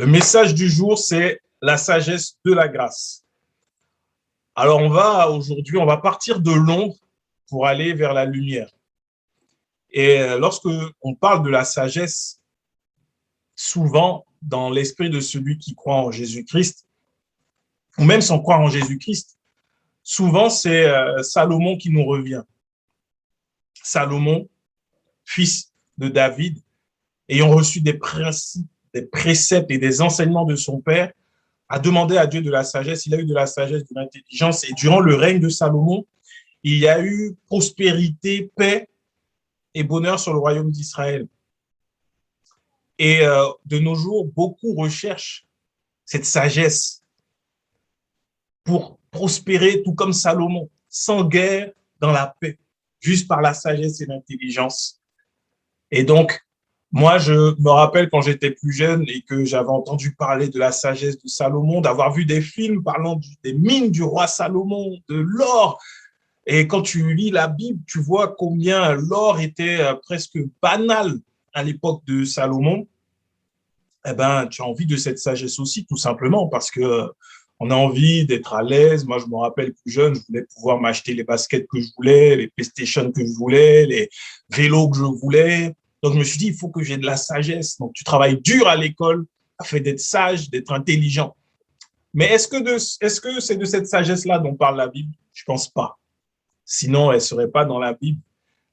message du jour, c'est la sagesse de la grâce. Alors, aujourd'hui, on va partir de l'ombre pour aller vers la lumière. Et lorsque on parle de la sagesse, souvent, dans l'esprit de celui qui croit en Jésus-Christ, ou même sans croire en Jésus-Christ, souvent, c'est Salomon qui nous revient. Salomon, fils de David, ayant reçu des principes, des préceptes et des enseignements de son père, a demandé à Dieu de la sagesse. Il a eu de la sagesse, de l'intelligence. Et durant le règne de Salomon, il y a eu prospérité, paix et bonheur sur le royaume d'Israël. Et de nos jours, beaucoup recherchent cette sagesse pour prospérer, tout comme Salomon, sans guerre, dans la paix, juste par la sagesse et l'intelligence. Et donc, moi, je me rappelle quand j'étais plus jeune et que j'avais entendu parler de la sagesse de Salomon, d'avoir vu des films parlant des mines du roi Salomon, de l'or. Et quand tu lis la Bible, tu vois combien l'or était presque banal à l'époque de Salomon. Eh ben, tu as envie de cette sagesse aussi, tout simplement, parce que on a envie d'être à l'aise. Moi, je me rappelle plus jeune, je voulais pouvoir m'acheter les baskets que je voulais, les PlayStation que je voulais, les vélos que je voulais. Donc, je me suis dit, il faut que j'ai de la sagesse. Donc, tu travailles dur à l'école afin d'être sage, d'être intelligent. Mais est-ce que c'est de cette sagesse-là dont parle la Bible? Je pense pas. Sinon, elle ne serait pas dans la Bible.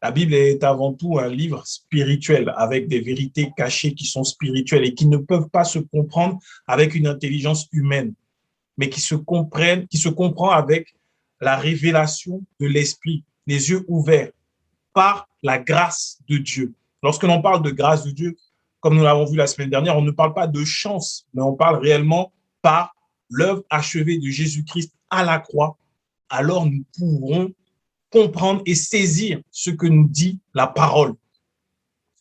La Bible est avant tout un livre spirituel avec des vérités cachées qui sont spirituelles et qui ne peuvent pas se comprendre avec une intelligence humaine, mais qui se comprend avec la révélation de l'esprit, les yeux ouverts par la grâce de Dieu. Lorsque l'on parle de grâce de Dieu, comme nous l'avons vu la semaine dernière, on ne parle pas de chance, mais on parle réellement par l'œuvre achevée de Jésus-Christ à la croix. Alors nous pourrons comprendre et saisir ce que nous dit la parole.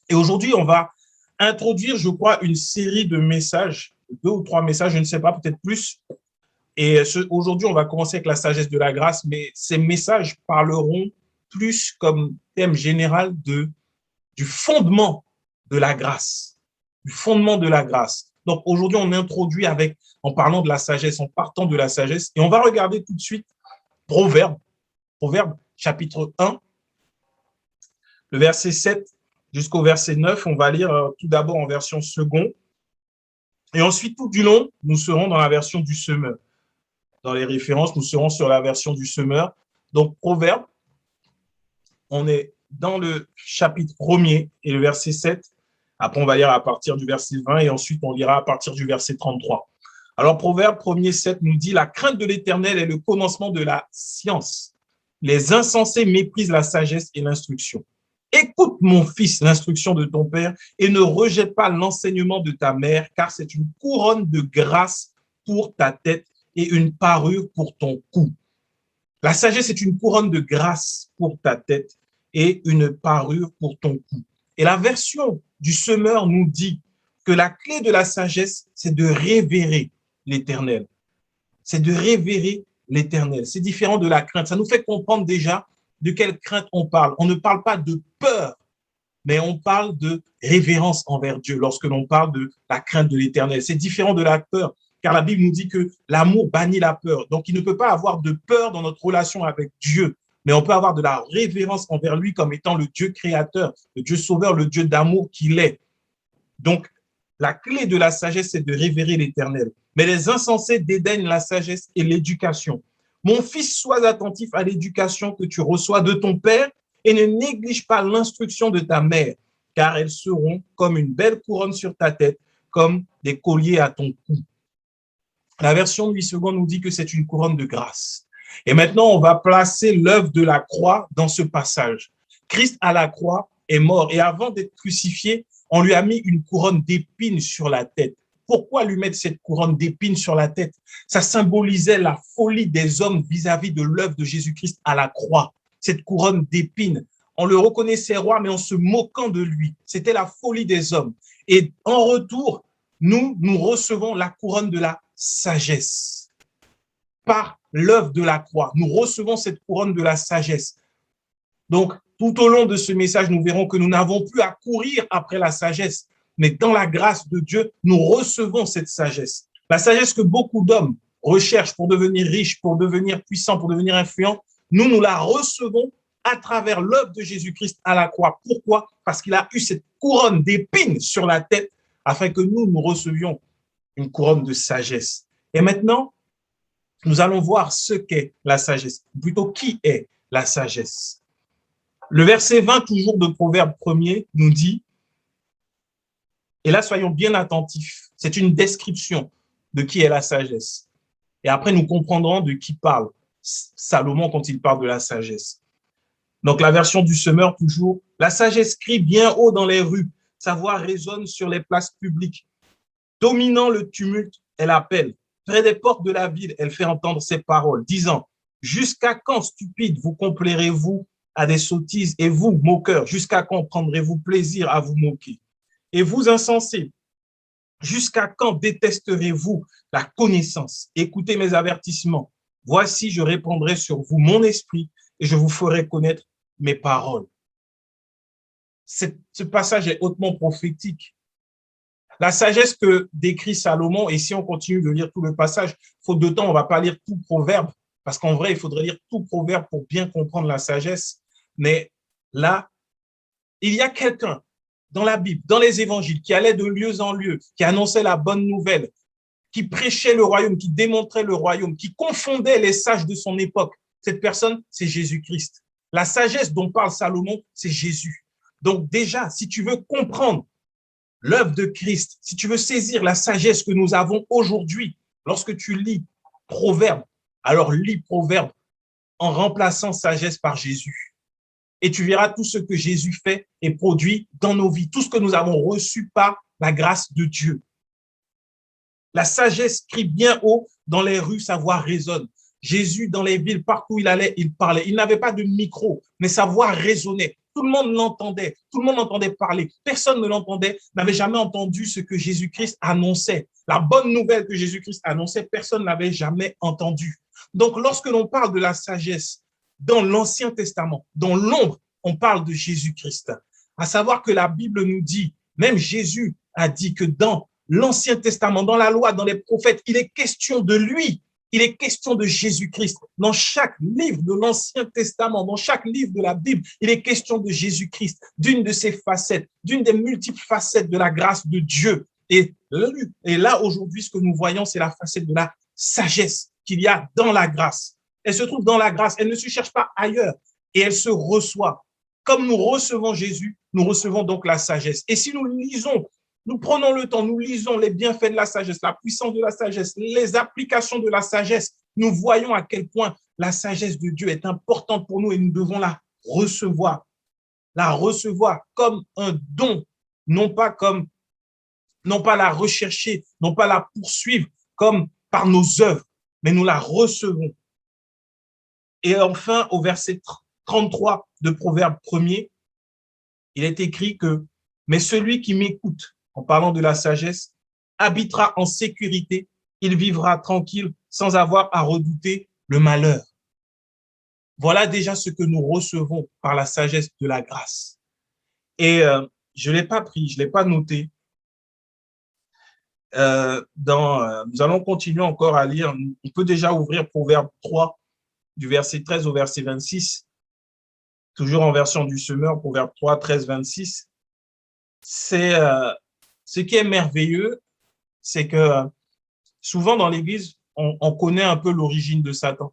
Et aujourd'hui, on va introduire, je crois, une série de messages, 2 ou 3 messages, je ne sais pas, peut-être plus. Et aujourd'hui, on va commencer avec la sagesse de la grâce, mais ces messages parleront plus comme thème général du fondement de la grâce, du fondement de la grâce. Donc aujourd'hui, on introduit en parlant de la sagesse, en partant de la sagesse, et on va regarder tout de suite Proverbe chapitre 1, le verset 7 jusqu'au verset 9. On va lire tout d'abord en version seconde, et ensuite tout du long, nous serons dans la version du semeur. Dans les références, nous serons sur la version du semeur. Donc, Proverbe, on est dans le chapitre 1er et le verset 7. Après, on va lire à partir du verset 20 et ensuite, on lira à partir du verset 33. Alors, Proverbe 1er 7 nous dit « La crainte de l'Éternel est le commencement de la science. Les insensés méprisent la sagesse et l'instruction. Écoute, mon fils, l'instruction de ton père et ne rejette pas l'enseignement de ta mère, car c'est une couronne de grâce pour ta tête et une parure pour ton cou. » La sagesse est une couronne de grâce pour ta tête et une parure pour ton cou. Et la version du semeur nous dit que la clé de la sagesse, c'est de révérer l'Éternel. C'est de révérer l'Éternel. C'est différent de la crainte. Ça nous fait comprendre déjà de quelle crainte on parle. On ne parle pas de peur, mais on parle de révérence envers Dieu lorsque l'on parle de la crainte de l'Éternel. C'est différent de la peur, car la Bible nous dit que l'amour bannit la peur. Donc, il ne peut pas avoir de peur dans notre relation avec Dieu, mais on peut avoir de la révérence envers lui comme étant le Dieu créateur, le Dieu sauveur, le Dieu d'amour qu'il est. Donc, la clé de la sagesse, c'est de révérer l'Éternel. Mais les insensés dédaignent la sagesse et l'éducation. Mon fils, sois attentif à l'éducation que tu reçois de ton père et ne néglige pas l'instruction de ta mère, car elles seront comme une belle couronne sur ta tête, comme des colliers à ton cou. La version 8 secondes nous dit que c'est une couronne de grâce. Et maintenant, on va placer l'œuvre de la croix dans ce passage. Christ à la croix est mort et avant d'être crucifié, on lui a mis une couronne d'épines sur la tête. Pourquoi lui mettre cette couronne d'épines sur la tête? Ça symbolisait la folie des hommes vis-à-vis de l'œuvre de Jésus-Christ à la croix. Cette couronne d'épines, on le reconnaissait roi, mais en se moquant de lui. C'était la folie des hommes. Et en retour, nous recevons la couronne de la sagesse. Par l'œuvre de la croix, nous recevons cette couronne de la sagesse. Donc, tout au long de ce message, nous verrons que nous n'avons plus à courir après la sagesse, mais dans la grâce de Dieu, nous recevons cette sagesse. La sagesse que beaucoup d'hommes recherchent pour devenir riches, pour devenir puissants, pour devenir influents, nous la recevons à travers l'œuvre de Jésus-Christ à la croix. Pourquoi? Parce qu'il a eu cette couronne d'épines sur la tête afin que nous recevions une couronne de sagesse. Et maintenant, nous allons voir ce qu'est la sagesse, ou plutôt qui est la sagesse. Le verset 20, toujours de Proverbe 1er, nous dit, et là, soyons bien attentifs, c'est une description de qui est la sagesse. Et après, nous comprendrons de qui parle Salomon quand il parle de la sagesse. Donc, la version du semeur, toujours, la sagesse crie bien haut dans les rues, sa voix résonne sur les places publiques. Dominant le tumulte, elle appelle. Près des portes de la ville, elle fait entendre ses paroles, disant, jusqu'à quand, stupides, vous complairez-vous à des sottises, et vous, moqueurs, jusqu'à quand prendrez-vous plaisir à vous moquer? Et vous, insensés, jusqu'à quand détesterez-vous la connaissance? Écoutez mes avertissements. Voici, je répandrai sur vous mon esprit et je vous ferai connaître mes paroles. Ce passage est hautement prophétique. La sagesse que décrit Salomon, et si on continue de lire tout le passage, faute de temps, on ne va pas lire tout Proverbe, parce qu'en vrai, il faudrait lire tout Proverbe pour bien comprendre la sagesse. Mais là, il y a quelqu'un dans la Bible, dans les évangiles, qui allait de lieu en lieu, qui annonçait la bonne nouvelle, qui prêchait le royaume, qui démontrait le royaume, qui confondait les sages de son époque. Cette personne, c'est Jésus-Christ. La sagesse dont parle Salomon, c'est Jésus. Donc déjà, si tu veux comprendre l'œuvre de Christ, si tu veux saisir la sagesse que nous avons aujourd'hui, lorsque tu lis Proverbe, alors lis Proverbe en remplaçant sagesse par Jésus. Et tu verras tout ce que Jésus fait et produit dans nos vies, tout ce que nous avons reçu par la grâce de Dieu. La sagesse crie bien haut dans les rues, sa voix résonne. Jésus, dans les villes, partout où il allait, il parlait. Il n'avait pas de micro, mais sa voix résonnait. Tout le monde l'entendait. Tout le monde entendait parler. Personne ne l'entendait, n'avait jamais entendu ce que Jésus-Christ annonçait. La bonne nouvelle que Jésus-Christ annonçait, personne n'avait jamais entendu. Donc, lorsque l'on parle de la sagesse dans l'Ancien Testament, dans l'ombre, on parle de Jésus-Christ. À savoir que la Bible nous dit, même Jésus a dit que dans l'Ancien Testament, dans la loi, dans les prophètes, il est question de lui. Il est question de Jésus-Christ. Dans chaque livre de l'Ancien Testament, dans chaque livre de la Bible, il est question de Jésus-Christ, d'une de ses facettes, d'une des multiples facettes de la grâce de Dieu. Et là, aujourd'hui, ce que nous voyons, c'est la facette de la sagesse qu'il y a dans la grâce. Elle se trouve dans la grâce. Elle ne se cherche pas ailleurs et elle se reçoit. Comme nous recevons Jésus, nous recevons donc la sagesse. Et si nous lisons, nous prenons le temps, nous lisons les bienfaits de la sagesse, la puissance de la sagesse, les applications de la sagesse, nous voyons à quel point la sagesse de Dieu est importante pour nous et nous devons la recevoir comme un don, non pas la rechercher, non pas la poursuivre comme par nos œuvres, mais nous la recevons. Et enfin, au verset 33 de Proverbe 1er, il est écrit que « Mais celui qui m'écoute, en parlant de la sagesse, habitera en sécurité, il vivra tranquille sans avoir à redouter le malheur. » Voilà déjà ce que nous recevons par la sagesse de la grâce. Et je ne l'ai pas pris, je ne l'ai pas noté. Nous allons continuer encore à lire. On peut déjà ouvrir Proverbe 3, du verset 13 au verset 26. Toujours en version du semeur, Proverbe 3, 13, 26. C'est ce qui est merveilleux, c'est que souvent dans l'Église, on connaît un peu l'origine de Satan.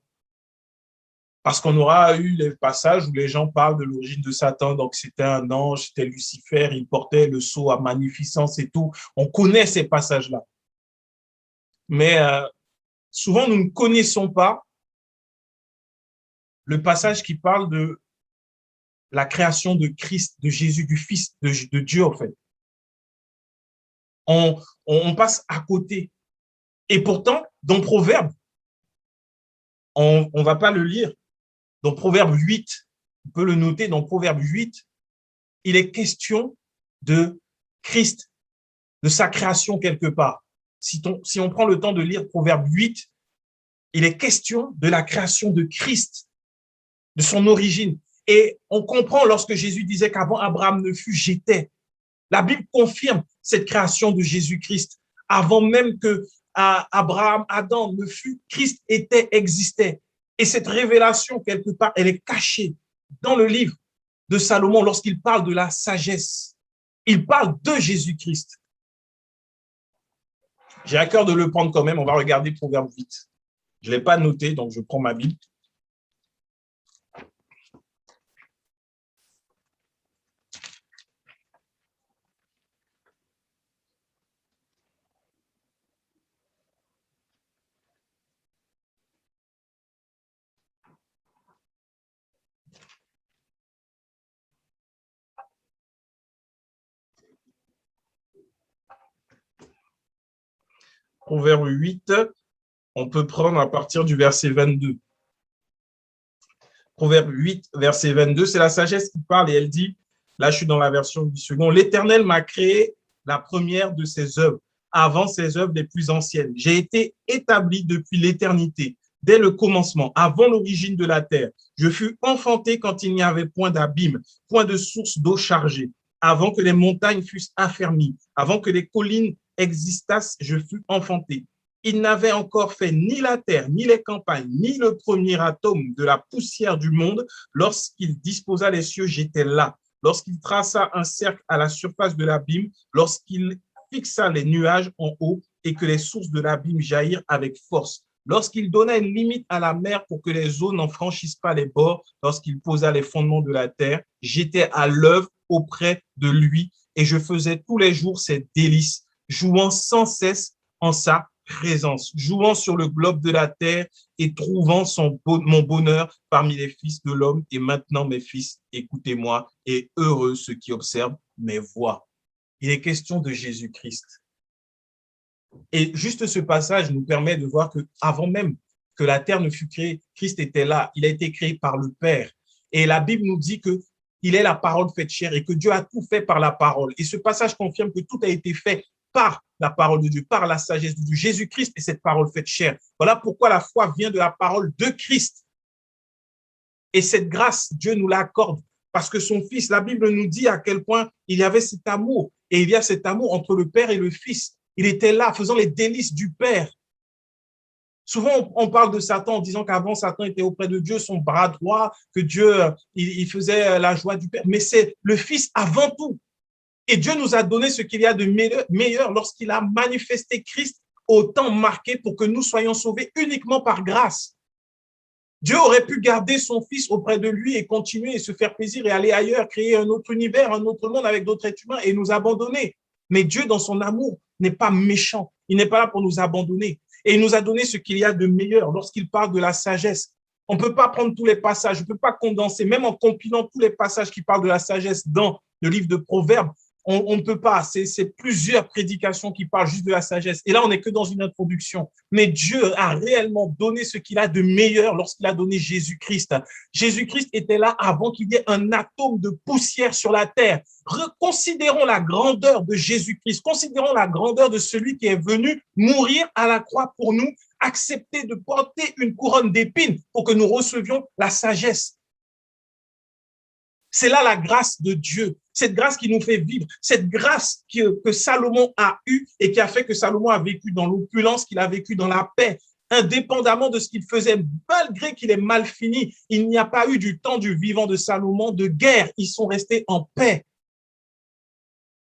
Parce qu'on aura eu les passages où les gens parlent de l'origine de Satan. Donc, c'était un ange, c'était Lucifer, il portait le sceau à magnificence et tout. On connaît ces passages-là. Mais souvent, nous ne connaissons pas le passage qui parle de la création de Christ, de Jésus, du Fils de Dieu, en fait. On passe à côté. Et pourtant, dans Proverbe, on ne va pas le lire. Dans Proverbe 8, on peut le noter, dans Proverbe 8, il est question de Christ, de sa création quelque part. Si on prend le temps de lire Proverbe 8, il est question de la création de Christ, de son origine. Et on comprend lorsque Jésus disait qu'avant Abraham ne fût, j'étais. La Bible confirme cette création de Jésus-Christ. Avant même que Abraham, Adam ne fût, Christ existait. Et cette révélation, quelque part, elle est cachée dans le livre de Salomon lorsqu'il parle de la sagesse. Il parle de Jésus-Christ. J'ai à cœur de le prendre quand même. On va regarder Proverbe 8. Je ne l'ai pas noté, donc je prends ma Bible. Proverbe 8, on peut prendre à partir du verset 22. Proverbe 8, verset 22, c'est la sagesse qui parle et elle dit, là je suis dans la version du second, l'Éternel m'a créé la première de ses œuvres, avant ses œuvres les plus anciennes. J'ai été établi depuis l'éternité, dès le commencement, avant l'origine de la terre. Je fus enfanté quand il n'y avait point d'abîme, point de source d'eau chargée, avant que les montagnes fussent affermies, avant que les collines existassent, je fus enfanté. Il n'avait encore fait ni la terre, ni les campagnes, ni le premier atome de la poussière du monde. Lorsqu'il disposa les cieux, j'étais là. Lorsqu'il traça un cercle à la surface de l'abîme, lorsqu'il fixa les nuages en haut et que les sources de l'abîme jaillirent avec force. Lorsqu'il donna une limite à la mer pour que les eaux n'en franchissent pas les bords, lorsqu'il posa les fondements de la terre, j'étais à l'œuvre auprès de lui et je faisais tous les jours ses délices, jouant sans cesse en sa présence, jouant sur le globe de la terre et trouvant mon bonheur parmi les fils de l'homme. Et maintenant, mes fils, écoutez-moi, et heureux ceux qui observent mes voies. Il est question de Jésus-Christ. Et juste ce passage nous permet de voir qu'avant même que la terre ne fût créée, Christ était là. Il a été créé par le Père. Et la Bible nous dit qu'il est la parole faite chair et que Dieu a tout fait par la parole. Et ce passage confirme que tout a été fait par la parole de Dieu, par la sagesse de Dieu. Jésus-Christ est cette parole faite chair. Voilà pourquoi la foi vient de la parole de Christ. Et cette grâce, Dieu nous l'accorde parce que son Fils, la Bible nous dit à quel point il y avait cet amour. Et il y a cet amour entre le Père et le Fils. Il était là, faisant les délices du Père. Souvent, on parle de Satan en disant qu'avant, Satan était auprès de Dieu, son bras droit, que Dieu, il faisait la joie du Père. Mais c'est le Fils avant tout. Et Dieu nous a donné ce qu'il y a de meilleur lorsqu'il a manifesté Christ au temps marqué pour que nous soyons sauvés uniquement par grâce. Dieu aurait pu garder son Fils auprès de lui et continuer et se faire plaisir et aller ailleurs, créer un autre univers, un autre monde avec d'autres êtres humains et nous abandonner. Mais Dieu, dans son amour, n'est pas méchant. Il n'est pas là pour nous abandonner. Et il nous a donné ce qu'il y a de meilleur lorsqu'il parle de la sagesse. On ne peut pas prendre tous les passages, on ne peut pas condenser, même en compilant tous les passages qui parlent de la sagesse dans le livre de Proverbes, on ne peut pas. C'est plusieurs prédications qui parlent juste de la sagesse. Et là, on n'est que dans une introduction. Mais Dieu a réellement donné ce qu'il a de meilleur lorsqu'il a donné Jésus-Christ. Jésus-Christ était là avant qu'il y ait un atome de poussière sur la terre. Considérons la grandeur de Jésus-Christ. Considérons la grandeur de celui qui est venu mourir à la croix pour nous, accepter de porter une couronne d'épines pour que nous recevions la sagesse. C'est là la grâce de Dieu, cette grâce qui nous fait vivre, cette grâce que Salomon a eue et qui a fait que Salomon a vécu dans l'opulence, qu'il a vécu dans la paix, indépendamment de ce qu'il faisait, malgré qu'il est mal fini. Il n'y a pas eu du temps du vivant de Salomon de guerre, ils sont restés en paix.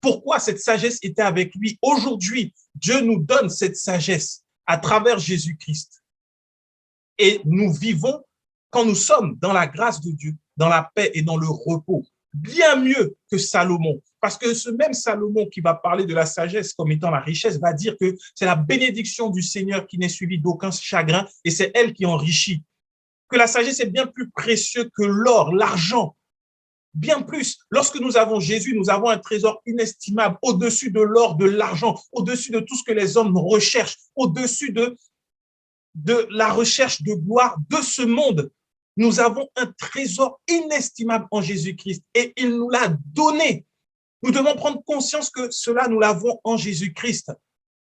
Pourquoi cette sagesse était avec lui? Aujourd'hui, Dieu nous donne cette sagesse à travers Jésus-Christ. Et nous vivons quand nous sommes dans la grâce de Dieu, dans la paix et dans le repos, bien mieux que Salomon. Parce que ce même Salomon qui va parler de la sagesse comme étant la richesse va dire que c'est la bénédiction du Seigneur qui n'est suivie d'aucun chagrin et c'est elle qui enrichit. Que la sagesse est bien plus précieuse que l'or, l'argent. Bien plus, lorsque nous avons Jésus, nous avons un trésor inestimable au-dessus de l'or, de l'argent, au-dessus de tout ce que les hommes recherchent, au-dessus de la recherche de gloire de ce monde. Nous avons un trésor inestimable en Jésus-Christ et il nous l'a donné. Nous devons prendre conscience que cela, nous l'avons en Jésus-Christ.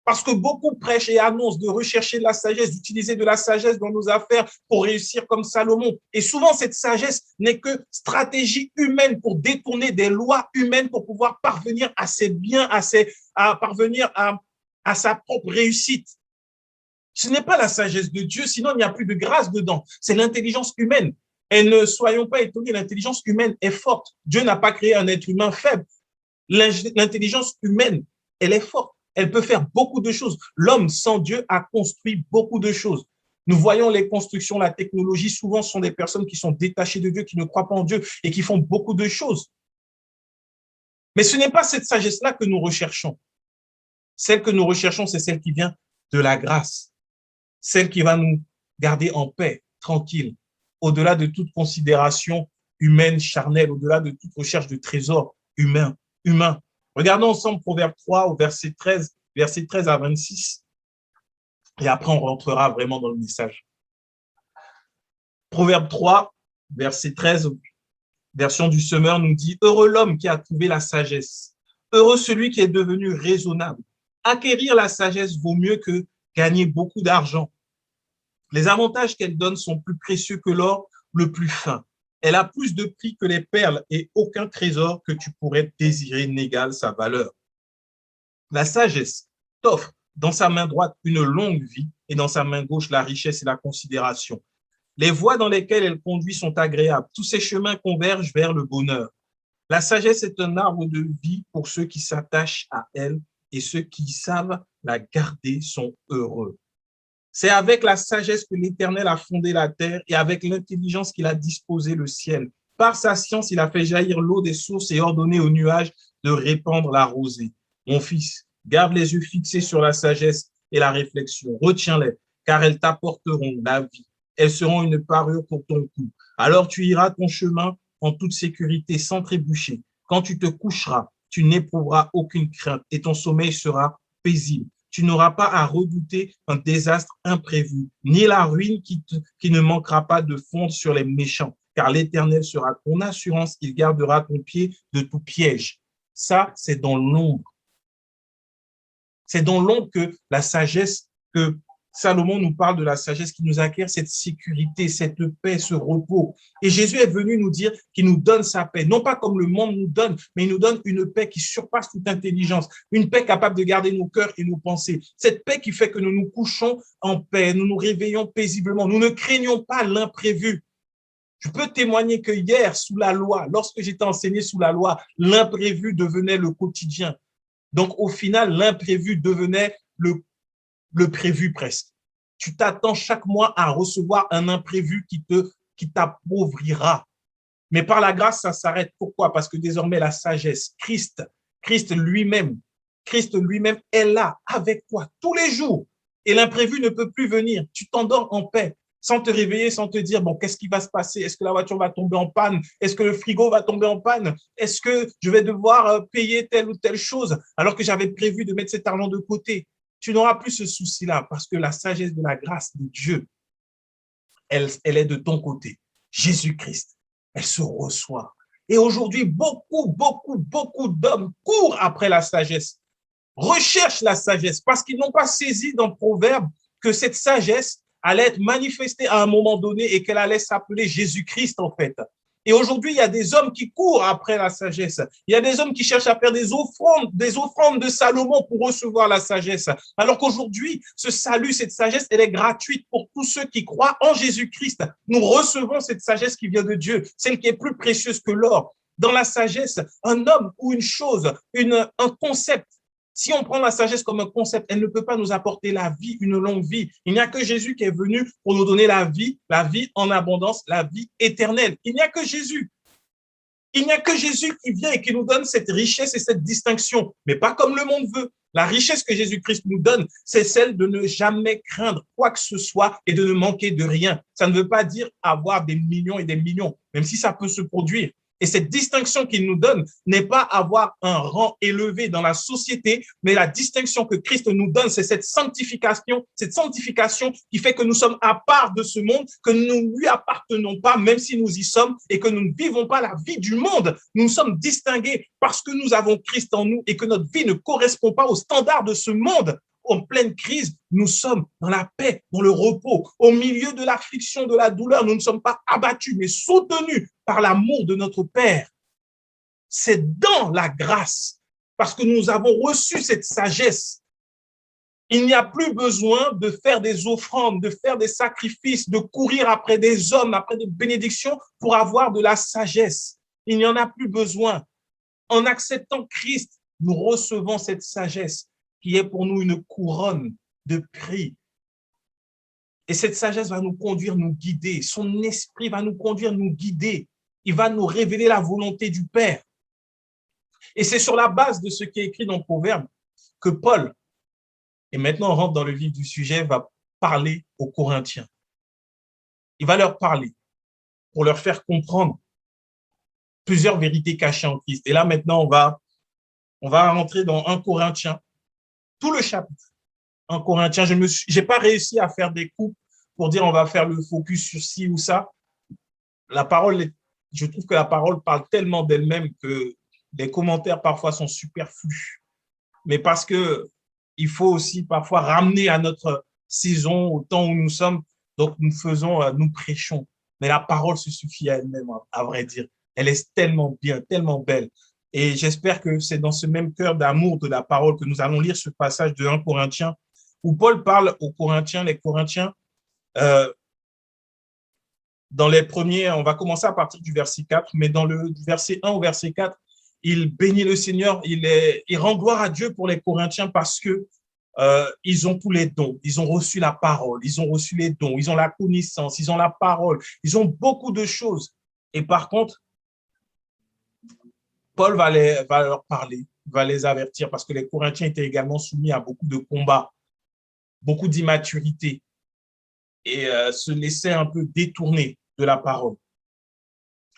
Parce que beaucoup prêchent et annoncent de rechercher de la sagesse, d'utiliser de la sagesse dans nos affaires pour réussir comme Salomon. Et souvent, cette sagesse n'est que stratégie humaine pour détourner des lois humaines pour pouvoir parvenir à ses biens, parvenir à sa propre réussite. Ce n'est pas la sagesse de Dieu, sinon il n'y a plus de grâce dedans. C'est l'intelligence humaine. Et ne soyons pas étonnés, l'intelligence humaine est forte. Dieu n'a pas créé un être humain faible. L'intelligence humaine, elle est forte. Elle peut faire beaucoup de choses. L'homme sans Dieu a construit beaucoup de choses. Nous voyons les constructions, la technologie, souvent sont des personnes qui sont détachées de Dieu, qui ne croient pas en Dieu et qui font beaucoup de choses. Mais ce n'est pas cette sagesse-là que nous recherchons. Celle que nous recherchons, c'est celle qui vient de la grâce. Celle qui va nous garder en paix, tranquille, au-delà de toute considération humaine, charnelle, au-delà de toute recherche de trésors humains. Regardons ensemble Proverbe 3 au verset 13 à 26. Et après, on rentrera vraiment dans le message. Proverbe 3, verset 13, version du Semeur, nous dit « Heureux l'homme qui a trouvé la sagesse. Heureux celui qui est devenu raisonnable. Acquérir la sagesse vaut mieux que gagner beaucoup d'argent. Les avantages qu'elle donne sont plus précieux que l'or le plus fin. Elle a plus de prix que les perles et aucun trésor que tu pourrais désirer n'égale sa valeur. La sagesse t'offre dans sa main droite une longue vie et dans sa main gauche la richesse et la considération. Les voies dans lesquelles elle conduit sont agréables. Tous ses chemins convergent vers le bonheur. La sagesse est un arbre de vie pour ceux qui s'attachent à elle et ceux qui savent la garder sont heureux. C'est avec la sagesse que l'Éternel a fondé la terre et avec l'intelligence qu'il a disposé le ciel. Par sa science, il a fait jaillir l'eau des sources et ordonné aux nuages de répandre la rosée. Mon fils, garde les yeux fixés sur la sagesse et la réflexion. Retiens-les, car elles t'apporteront la vie. Elles seront une parure pour ton cou. Alors tu iras ton chemin en toute sécurité, sans trébucher. Quand tu te coucheras, tu n'éprouveras aucune crainte et ton sommeil sera paisible. Tu n'auras pas à redouter un désastre imprévu, ni la ruine qui ne manquera pas de fondre sur les méchants, car l'Éternel sera ton assurance, il gardera ton pied de tout piège. Ça, c'est dans l'ombre. C'est dans l'ombre que la sagesse, que Salomon nous parle de la sagesse qui nous acquiert cette sécurité, cette paix, ce repos. Et Jésus est venu nous dire qu'il nous donne sa paix, non pas comme le monde nous donne, mais il nous donne une paix qui surpasse toute intelligence, une paix capable de garder nos cœurs et nos pensées. Cette paix qui fait que nous nous couchons en paix, nous nous réveillons paisiblement, nous ne craignons pas l'imprévu. Je peux témoigner que hier, sous la loi, lorsque j'étais enseigné sous la loi, l'imprévu devenait le quotidien. Donc, au final, l'imprévu devenait le prévu presque. Tu t'attends chaque mois à recevoir un imprévu qui t'appauvrira. Mais par la grâce, ça s'arrête. Pourquoi? Parce que désormais, la sagesse, Christ lui-même est là avec toi tous les jours. Et l'imprévu ne peut plus venir. Tu t'endors en paix, sans te réveiller, sans te dire, bon, qu'est-ce qui va se passer? Est-ce que la voiture va tomber en panne? Est-ce que le frigo va tomber en panne? Est-ce que je vais devoir payer telle ou telle chose alors que j'avais prévu de mettre cet argent de côté? Tu n'auras plus ce souci-là parce que la sagesse de la grâce de Dieu, elle est de ton côté. Jésus-Christ, elle se reçoit. Et aujourd'hui, beaucoup d'hommes courent après la sagesse, recherchent la sagesse parce qu'ils n'ont pas saisi dans le Proverbe que cette sagesse allait être manifestée à un moment donné et qu'elle allait s'appeler Jésus-Christ en fait. Et aujourd'hui, il y a des hommes qui courent après la sagesse. Il y a des hommes qui cherchent à faire des offrandes de Salomon pour recevoir la sagesse. Alors qu'aujourd'hui, ce salut, cette sagesse, elle est gratuite pour tous ceux qui croient en Jésus-Christ. Nous recevons cette sagesse qui vient de Dieu, celle qui est plus précieuse que l'or. Dans la sagesse, un homme ou une chose, un concept, si on prend la sagesse comme un concept, elle ne peut pas nous apporter la vie, une longue vie. Il n'y a que Jésus qui est venu pour nous donner la vie en abondance, la vie éternelle. Il n'y a que Jésus. Il n'y a que Jésus qui vient et qui nous donne cette richesse et cette distinction, mais pas comme le monde veut. La richesse que Jésus-Christ nous donne, c'est celle de ne jamais craindre quoi que ce soit et de ne manquer de rien. Ça ne veut pas dire avoir des millions et des millions, même si ça peut se produire. Et cette distinction qu'il nous donne n'est pas avoir un rang élevé dans la société, mais la distinction que Christ nous donne, c'est cette sanctification qui fait que nous sommes à part de ce monde, que nous ne lui appartenons pas, même si nous y sommes, et que nous ne vivons pas la vie du monde. Nous sommes distingués parce que nous avons Christ en nous et que notre vie ne correspond pas aux standards de ce monde. en pleine crise, nous sommes dans la paix, dans le repos. Au milieu de l'affliction, de la douleur, nous ne sommes pas abattus, mais soutenus par l'amour de notre Père. C'est dans la grâce, parce que nous avons reçu cette sagesse. Il n'y a plus besoin de faire des offrandes, de faire des sacrifices, de courir après des hommes, après des bénédictions pour avoir de la sagesse. Il n'y en a plus besoin. En acceptant Christ, nous recevons cette sagesse qui est pour nous une couronne de prix. Et cette sagesse va nous conduire, nous guider. Son esprit va nous conduire, nous guider. Il va nous révéler la volonté du Père. Et c'est sur la base de ce qui est écrit dans le Proverbe que Paul, et maintenant on rentre dans le vif du sujet, va parler aux Corinthiens. Il va leur parler pour leur faire comprendre plusieurs vérités cachées en Christ. Et là maintenant on va rentrer dans 1 Corinthiens, tout le chapitre. 1 Corinthiens, je n'ai pas réussi à faire des coupes pour dire on va faire le focus sur ci ou ça. La parole, je trouve que la parole parle tellement d'elle-même que les commentaires parfois sont superflus. Mais parce que il faut aussi parfois ramener à notre saison, au temps où nous sommes. Donc, nous prêchons. Mais la parole se suffit à elle-même, à vrai dire. Elle est tellement bien, tellement belle. Et j'espère que c'est dans ce même cœur d'amour de la parole que nous allons lire ce passage de 1 Corinthiens, où Paul parle aux Corinthiens, les Corinthiens, dans les premiers, on va commencer à partir du verset 4, mais dans le verset 1 au verset 4, il bénit le Seigneur, il rend gloire à Dieu pour les Corinthiens parce que ils ont tous les dons, ils ont reçu la parole, ils ont reçu les dons, ils ont la connaissance, ils ont la parole, ils ont beaucoup de choses. Et par contre, Paul va leur parler, va les avertir parce que les Corinthiens étaient également soumis à beaucoup de combats, beaucoup d'immaturité et se laissaient un peu détourner de la parole.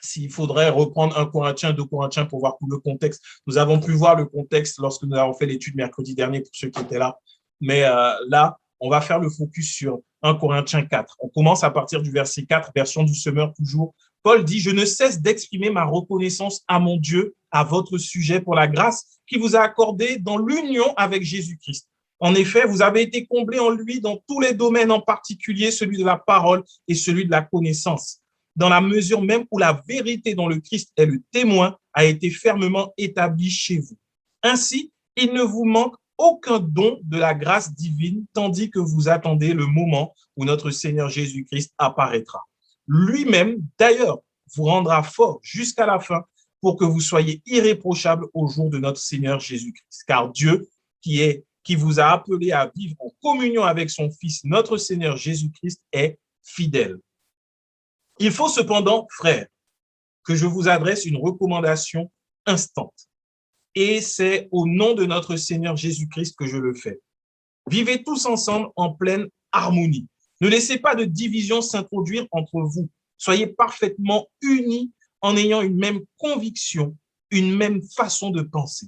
S'il faudrait reprendre 1 Corinthiens, 2 Corinthiens pour voir tout le contexte. Nous avons pu voir le contexte lorsque nous avons fait l'étude mercredi dernier pour ceux qui étaient là. Mais là, on va faire le focus sur 1 Corinthiens 4. On commence à partir du verset 4, version du semeur toujours. Paul dit « Je ne cesse d'exprimer ma reconnaissance à mon Dieu à votre sujet pour la grâce qui vous a accordée dans l'union avec Jésus-Christ. En effet, vous avez été comblés en lui dans tous les domaines, en particulier celui de la parole et celui de la connaissance. Dans la mesure même où la vérité dont le Christ est le témoin a été fermement établie chez vous. Ainsi, il ne vous manque aucun don de la grâce divine, tandis que vous attendez le moment où notre Seigneur Jésus-Christ apparaîtra. Lui-même, d'ailleurs, vous rendra fort jusqu'à la fin pour que vous soyez irréprochables au jour de notre Seigneur Jésus-Christ. Car Dieu, qui vous a appelé à vivre en communion avec son Fils, notre Seigneur Jésus-Christ, est fidèle. Il faut cependant, frères, que je vous adresse une recommandation instante. Et c'est au nom de notre Seigneur Jésus-Christ que je le fais. Vivez tous ensemble en pleine harmonie. Ne laissez pas de division s'introduire entre vous. Soyez parfaitement unis en ayant une même conviction, une même façon de penser.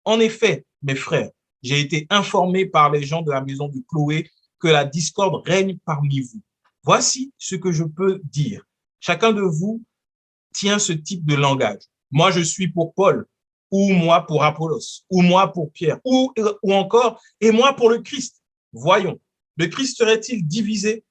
En effet, mes frères, j'ai été informé par les gens de la maison de Chloé que la discorde règne parmi vous. Voici ce que je peux dire. Chacun de vous tient ce type de langage. Moi, je suis pour Paul, ou moi pour Apollos, ou moi pour Pierre, ou encore, et moi pour le Christ. Voyons, le Christ serait-il divisé?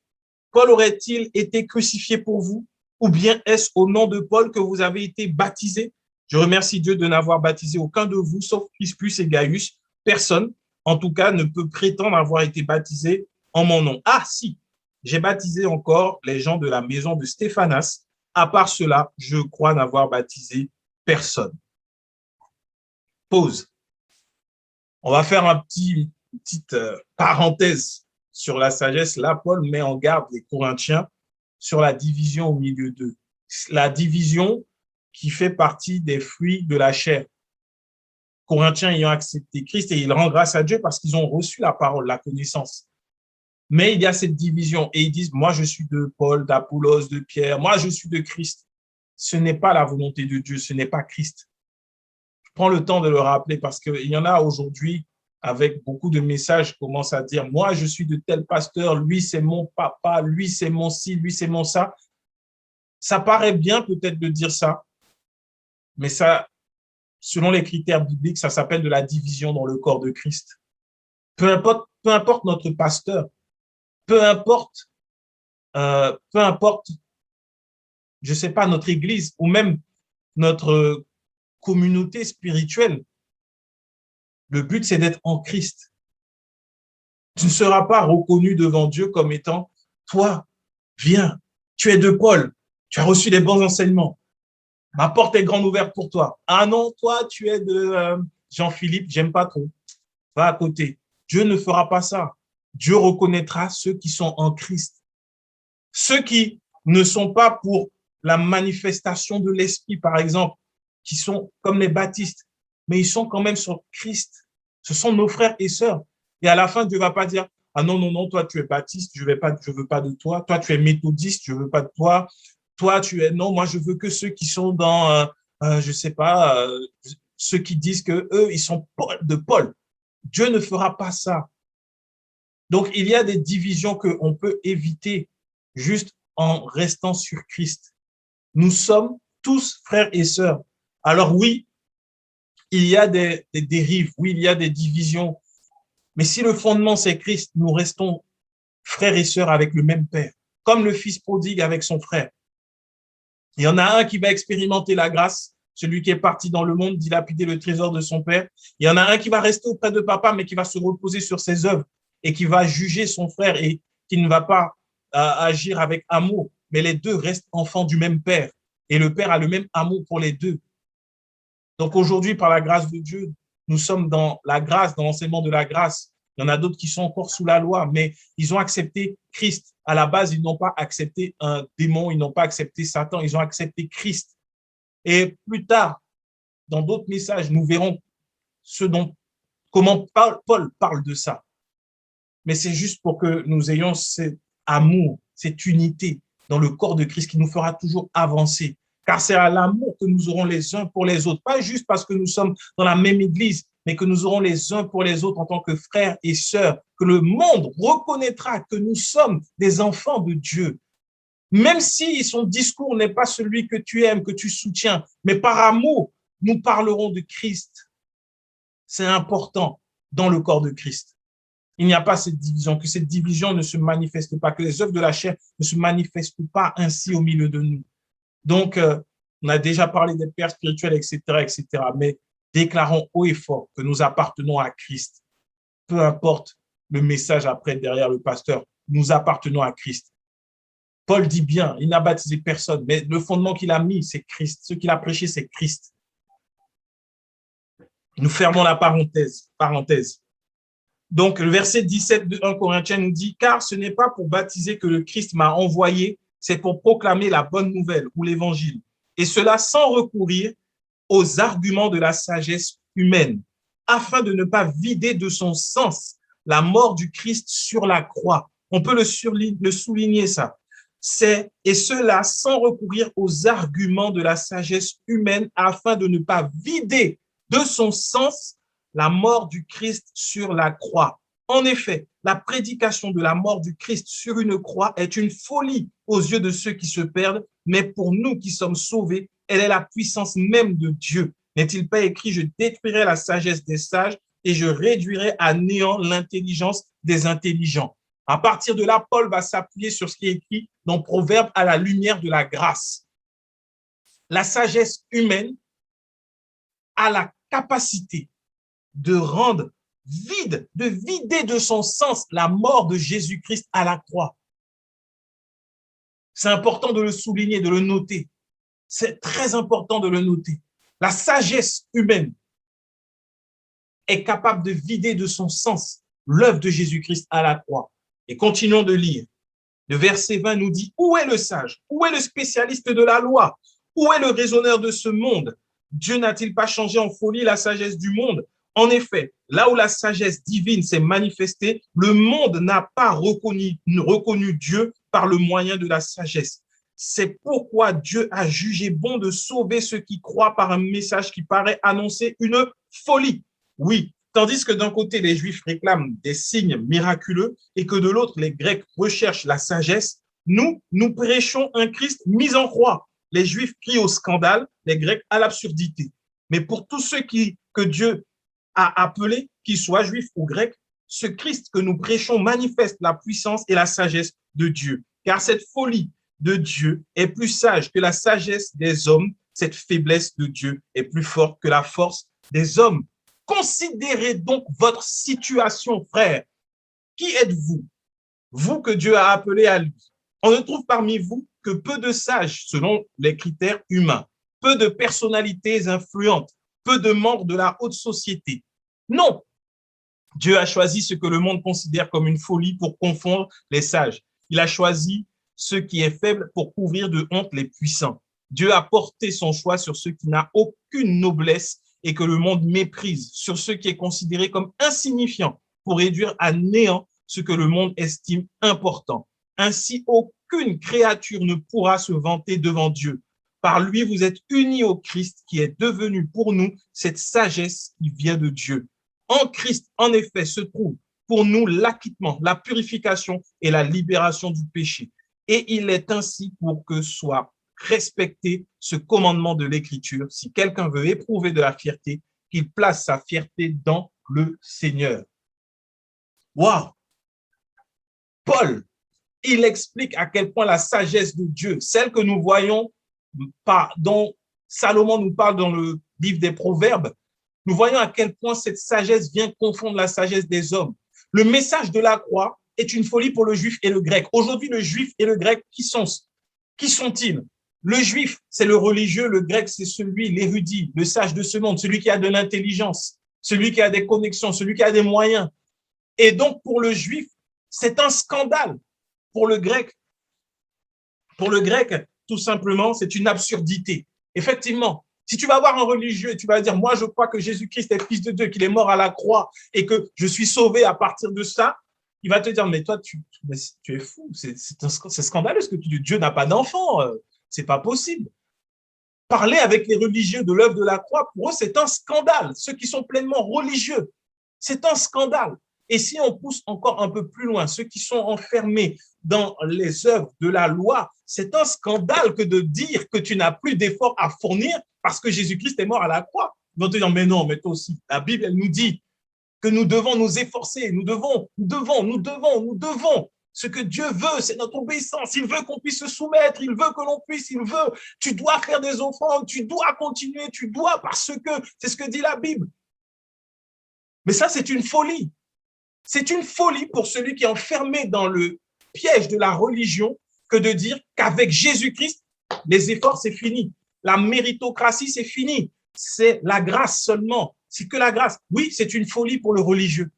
Paul aurait-il été crucifié pour vous? Ou bien est-ce au nom de Paul que vous avez été baptisés? Je remercie Dieu de n'avoir baptisé aucun de vous, sauf Crispus et Gaius. Personne, en tout cas, ne peut prétendre avoir été baptisé en mon nom. Ah, si, j'ai baptisé encore les gens de la maison de Stéphanas. À part cela, je crois n'avoir baptisé personne. Pause. On va faire une petite parenthèse sur la sagesse. Là, Paul met en garde les Corinthiens sur la division au milieu d'eux. La division qui fait partie des fruits de la chair. Corinthiens ayant accepté Christ et ils rendent grâce à Dieu parce qu'ils ont reçu la parole, la connaissance. Mais il y a cette division et ils disent, moi je suis de Paul, d'Apollos, de Pierre, moi je suis de Christ. Ce n'est pas la volonté de Dieu, ce n'est pas Christ. Je prends le temps de le rappeler parce qu'il y en a aujourd'hui avec beaucoup de messages qui commencent à dire, moi je suis de tel pasteur, lui c'est mon papa, lui c'est mon ci, lui c'est mon ça. Ça paraît bien peut-être de dire ça, mais ça, selon les critères bibliques, ça s'appelle de la division dans le corps de Christ. peu importe notre pasteur, peu importe, je ne sais pas, notre église ou même notre communauté spirituelle. Le but, c'est d'être en Christ. Tu ne seras pas reconnu devant Dieu comme étant, toi, viens, tu es de Paul, tu as reçu les bons enseignements, ma porte est grande ouverte pour toi. Ah non, toi, tu es de Jean-Philippe, j'aime pas trop, va à côté. Dieu ne fera pas ça. Dieu reconnaîtra ceux qui sont en Christ. Ceux qui ne sont pas pour la manifestation de l'esprit, par exemple, qui sont comme les baptistes, mais ils sont quand même sur Christ. Ce sont nos frères et sœurs. Et à la fin, Dieu ne va pas dire, ah non, non, non, toi, tu es baptiste, je veux pas de toi. Toi, tu es méthodiste, je veux pas de toi. Toi, tu es, non, moi, je veux que ceux qui sont dans, je sais pas, ceux qui disent que eux, ils sont de Paul. Dieu ne fera pas ça. Donc, il y a des divisions qu'on peut éviter juste en restant sur Christ. Nous sommes tous frères et sœurs. Alors oui, il y a des dérives, oui, il y a des divisions, mais si le fondement c'est Christ, nous restons frères et sœurs avec le même Père, comme le fils prodigue avec son frère. Il y en a un qui va expérimenter la grâce, celui qui est parti dans le monde, dilapider le trésor de son père. Il y en a un qui va rester auprès de papa, mais qui va se reposer sur ses œuvres et qui va juger son frère et qui ne va pas agir avec amour. Mais les deux restent enfants du même père et le père a le même amour pour les deux. Donc aujourd'hui, par la grâce de Dieu, nous sommes dans la grâce, dans l'enseignement de la grâce. Il y en a d'autres qui sont encore sous la loi, mais ils ont accepté Christ. À la base, ils n'ont pas accepté un démon, ils n'ont pas accepté Satan, ils ont accepté Christ. Et plus tard, dans d'autres messages, nous verrons comment Paul parle de ça. Mais c'est juste pour que nous ayons cet amour, cette unité dans le corps de Christ qui nous fera toujours avancer. Car c'est à l'amour que nous aurons les uns pour les autres, pas juste parce que nous sommes dans la même église, mais que nous aurons les uns pour les autres en tant que frères et sœurs, que le monde reconnaîtra que nous sommes des enfants de Dieu. Même si son discours n'est pas celui que tu aimes, que tu soutiens, mais par amour, nous parlerons de Christ. C'est important dans le corps de Christ. Il n'y a pas cette division, que cette division ne se manifeste pas, que les œuvres de la chair ne se manifestent pas ainsi au milieu de nous. Donc, on a déjà parlé des pères spirituels, etc., etc., mais déclarons haut et fort que nous appartenons à Christ. Peu importe le message après derrière le pasteur, nous appartenons à Christ. Paul dit bien, il n'a baptisé personne, mais le fondement qu'il a mis, c'est Christ. Ce qu'il a prêché, c'est Christ. Nous fermons la parenthèse. Donc, le verset 17 de 1 Corinthiens nous dit, car ce n'est pas pour baptiser que le Christ m'a envoyé, c'est pour proclamer la bonne nouvelle ou l'évangile. Et cela sans recourir aux arguments de la sagesse humaine, afin de ne pas vider de son sens la mort du Christ sur la croix. On peut le souligner ça. Et cela sans recourir aux arguments de la sagesse humaine, afin de ne pas vider de son sens la mort du Christ sur la croix. En effet, la prédication de la mort du Christ sur une croix est une folie aux yeux de ceux qui se perdent, mais pour nous qui sommes sauvés, elle est la puissance même de Dieu. N'est-il pas écrit, je détruirai la sagesse des sages et je réduirai à néant l'intelligence des intelligents. À partir de là, Paul va s'appuyer sur ce qui est écrit dans Proverbe à la lumière de la grâce. La sagesse humaine a la capacité de rendre vide, de vider de son sens la mort de Jésus-Christ à la croix. C'est important de le souligner, de le noter. C'est très important de le noter. La sagesse humaine est capable de vider de son sens l'œuvre de Jésus-Christ à la croix. Et continuons de lire. Le verset 20 nous dit, où est le sage? Où est le spécialiste de la loi? Où est le raisonneur de ce monde? Dieu n'a-t-il pas changé en folie la sagesse du monde? En effet, là où la sagesse divine s'est manifestée, le monde n'a pas reconnu Dieu par le moyen de la sagesse. C'est pourquoi Dieu a jugé bon de sauver ceux qui croient par un message qui paraît annoncer une folie. Oui, tandis que d'un côté, les Juifs réclament des signes miraculeux et que de l'autre, les Grecs recherchent la sagesse, nous prêchons un Christ mis en croix. Les Juifs crient au scandale, les Grecs à l'absurdité. Mais pour tous ceux que Dieu a appelés, qu'ils soient juifs ou grecs, ce Christ que nous prêchons manifeste la puissance et la sagesse de Dieu. Car cette folie de Dieu est plus sage que la sagesse des hommes. Cette faiblesse de Dieu est plus forte que la force des hommes. Considérez donc votre situation, frère. Qui êtes-vous? Vous que Dieu a appelé à lui. On ne trouve parmi vous que peu de sages selon les critères humains, peu de personnalités influentes, peu de membres de la haute société. Non, Dieu a choisi ce que le monde considère comme une folie pour confondre les sages. Il a choisi ce qui est faible pour couvrir de honte les puissants. Dieu a porté son choix sur ce qui n'a aucune noblesse et que le monde méprise, sur ce qui est considéré comme insignifiant pour réduire à néant ce que le monde estime important. Ainsi, aucune créature ne pourra se vanter devant Dieu. Par lui, vous êtes unis au Christ qui est devenu pour nous cette sagesse qui vient de Dieu. En Christ, en effet, se trouve pour nous l'acquittement, la purification et la libération du péché. Et il est ainsi pour que soit respecté ce commandement de l'Écriture. Si quelqu'un veut éprouver de la fierté, qu'il place sa fierté dans le Seigneur. Waouh! Paul, il explique à quel point la sagesse de Dieu, celle que nous voyons, dont Salomon nous parle dans le livre des Proverbes, nous voyons à quel point cette sagesse vient confondre la sagesse des hommes. Le message de la croix est une folie pour le juif et le grec. Aujourd'hui, le juif et le grec, qui sont-ils? Le juif, c'est le religieux, le grec, c'est celui, l'érudit, le sage de ce monde, celui qui a de l'intelligence, celui qui a des connexions, celui qui a des moyens. Et donc, pour le juif, c'est un scandale. Pour le grec, tout simplement, c'est une absurdité. Effectivement, si tu vas voir un religieux et tu vas dire, moi, je crois que Jésus-Christ est fils de Dieu, qu'il est mort à la croix et que je suis sauvé à partir de ça, il va te dire, mais toi, tu es fou, c'est scandaleux ce que tu dis. Dieu n'a pas d'enfant, c'est pas possible. Parler avec les religieux de l'œuvre de la croix, pour eux, c'est un scandale. Ceux qui sont pleinement religieux, c'est un scandale. Et si on pousse encore un peu plus loin, ceux qui sont enfermés dans les œuvres de la loi, c'est un scandale que de dire que tu n'as plus d'efforts à fournir parce que Jésus-Christ est mort à la croix. Ils vont te dire, mais non, mais toi aussi, la Bible, elle nous dit que nous devons nous efforcer, nous devons. Ce que Dieu veut, c'est notre obéissance. Il veut qu'on puisse se soumettre, il veut que l'on puisse, il veut. Tu dois faire des offrandes, tu dois continuer, tu dois, parce que c'est ce que dit la Bible. Mais ça, c'est une folie. C'est une folie pour celui qui est enfermé dans le piège de la religion que de dire qu'avec Jésus-Christ, les efforts, c'est fini. La méritocratie, c'est fini. C'est la grâce seulement. C'est que la grâce. Oui, c'est une folie pour le religieux.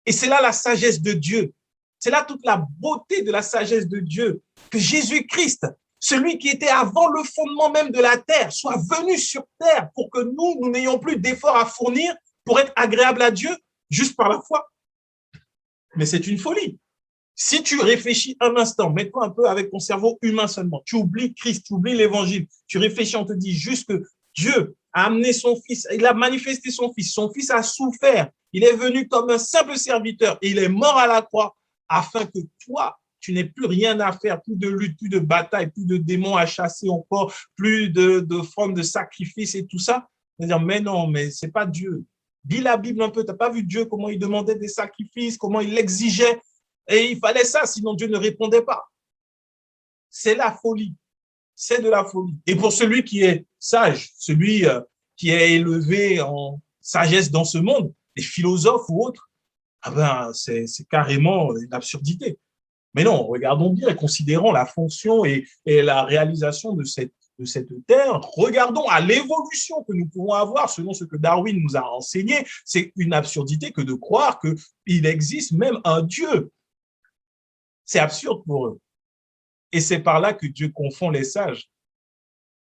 Et c'est là la sagesse de Dieu. C'est là toute la beauté de la sagesse de Dieu. Que Jésus-Christ, celui qui était avant le fondement même de la terre, soit venu sur terre pour que nous n'ayons plus d'efforts à fournir pour être agréable à Dieu juste par la foi. Mais c'est une folie. Si tu réfléchis un instant, mets-toi un peu avec ton cerveau humain seulement, tu oublies Christ, tu oublies l'évangile, tu réfléchis, on te dit juste que Dieu a amené son fils, il a manifesté son fils a souffert, il est venu comme un simple serviteur et il est mort à la croix afin que toi, tu n'aies plus rien à faire, plus de lutte, plus de bataille, plus de démons à chasser encore, plus de formes de sacrifice et tout ça. C'est-à-dire, mais non, mais c'est pas Dieu. Lis la Bible un peu, tu n'as pas vu Dieu, comment il demandait des sacrifices, comment il l'exigeait, et il fallait ça, sinon Dieu ne répondait pas. C'est la folie, c'est de la folie. Et pour celui qui est sage, celui qui est élevé en sagesse dans ce monde, les philosophes ou autres, ah ben, c'est carrément une absurdité. Mais non, regardons bien, considérons la fonction et la réalisation de cette terre, regardons à l'évolution que nous pouvons avoir selon ce que Darwin nous a enseigné. C'est une absurdité que de croire qu'il existe même un Dieu. C'est absurde pour eux. Et c'est par là que Dieu confond les sages.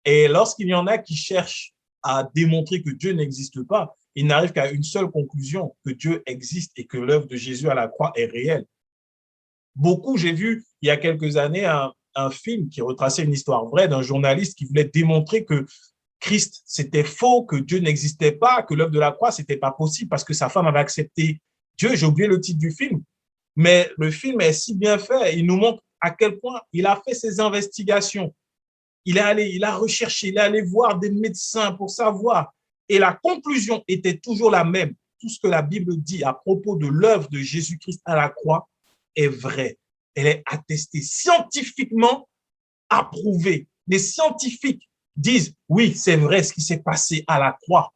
Et lorsqu'il y en a qui cherchent à démontrer que Dieu n'existe pas, ils n'arrivent qu'à une seule conclusion, que Dieu existe et que l'œuvre de Jésus à la croix est réelle. Beaucoup, j'ai vu il y a quelques années un film qui retraçait une histoire vraie d'un journaliste qui voulait démontrer que Christ, c'était faux, que Dieu n'existait pas, que l'œuvre de la croix, c'était pas possible parce que sa femme avait accepté Dieu. J'ai oublié le titre du film, mais le film est si bien fait. Il nous montre à quel point il a fait ses investigations. Il a recherché, il est allé voir des médecins pour savoir. Et la conclusion était toujours la même. tout ce que la Bible dit à propos de l'œuvre de Jésus-Christ à la croix est vrai. Elle est attestée, scientifiquement approuvée. Les scientifiques disent, oui, c'est vrai ce qui s'est passé à la croix.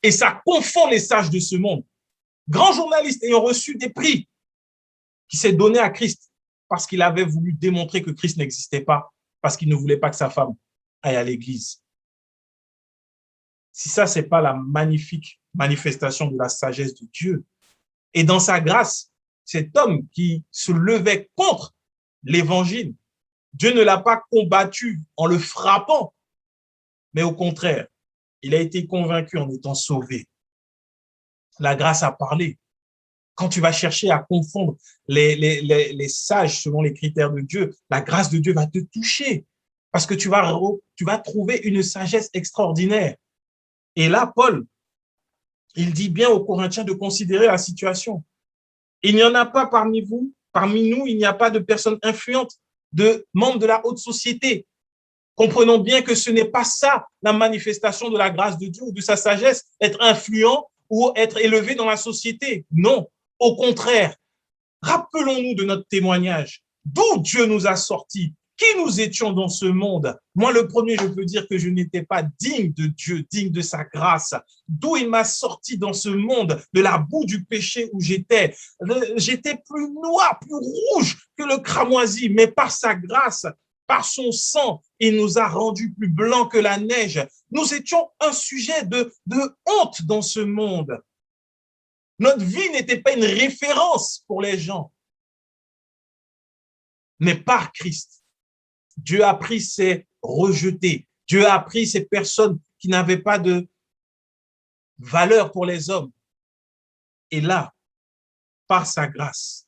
Et ça confond les sages de ce monde. Grand journaliste ayant reçu des prix qui s'est donné à Christ parce qu'il avait voulu démontrer que Christ n'existait pas, parce qu'il ne voulait pas que sa femme aille à l'église. Si ça, ce n'est pas la magnifique manifestation de la sagesse de Dieu. Et dans sa grâce, cet homme qui se levait contre l'évangile, Dieu ne l'a pas combattu en le frappant, mais au contraire, il a été convaincu en étant sauvé. La grâce a parlé. Quand tu vas chercher à confondre les sages selon les critères de Dieu, la grâce de Dieu va te toucher parce que tu vas trouver une sagesse extraordinaire. Et là, Paul, il dit bien aux Corinthiens de considérer la situation. Il n'y en a pas parmi nous, il n'y a pas de personnes influentes, de membres de la haute société. Comprenons bien que ce n'est pas ça la manifestation de la grâce de Dieu ou de sa sagesse, être influent ou être élevé dans la société. Non, au contraire, rappelons-nous de notre témoignage, d'où Dieu nous a sortis, qui nous étions dans ce monde. Moi, le premier, je peux dire que je n'étais pas digne de Dieu, digne de sa grâce, d'où il m'a sorti dans ce monde, de la boue du péché où j'étais. J'étais plus noir, plus rouge que le cramoisi, mais par sa grâce, par son sang, il nous a rendus plus blancs que la neige. Nous étions un sujet de honte dans ce monde. Notre vie n'était pas une référence pour les gens. Mais par Christ, Dieu a pris ces rejetés. Dieu a pris ces personnes qui n'avaient pas de valeur pour les hommes. Et là, par sa grâce,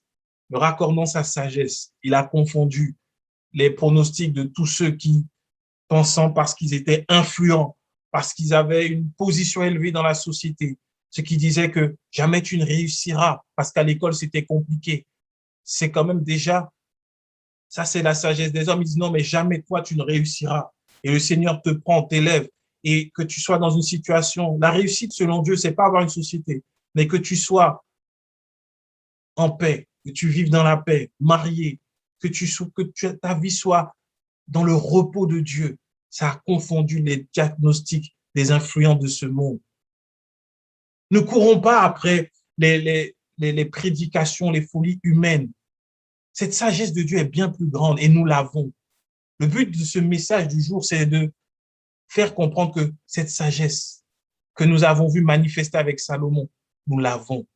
le raccordant sa sagesse, il a confondu les pronostics de tous ceux qui, pensant parce qu'ils étaient influents, parce qu'ils avaient une position élevée dans la société, ceux qui disaient que jamais tu ne réussiras parce qu'à l'école, c'était compliqué. C'est quand même déjà, ça c'est la sagesse des hommes. Ils disent non, mais jamais toi, tu ne réussiras. Et le Seigneur te prend, t'élève et que tu sois dans une situation, la réussite selon Dieu, c'est pas avoir une société, mais que tu sois en paix, que tu vives dans la paix, marié, ta vie soit dans le repos de Dieu. Ça a confondu les diagnostics des influents de ce monde. Ne courons pas après les prédications, les folies humaines. Cette sagesse de Dieu est bien plus grande et nous l'avons. Le but de ce message du jour, c'est de faire comprendre que cette sagesse que nous avons vu manifester avec Salomon, nous l'avons.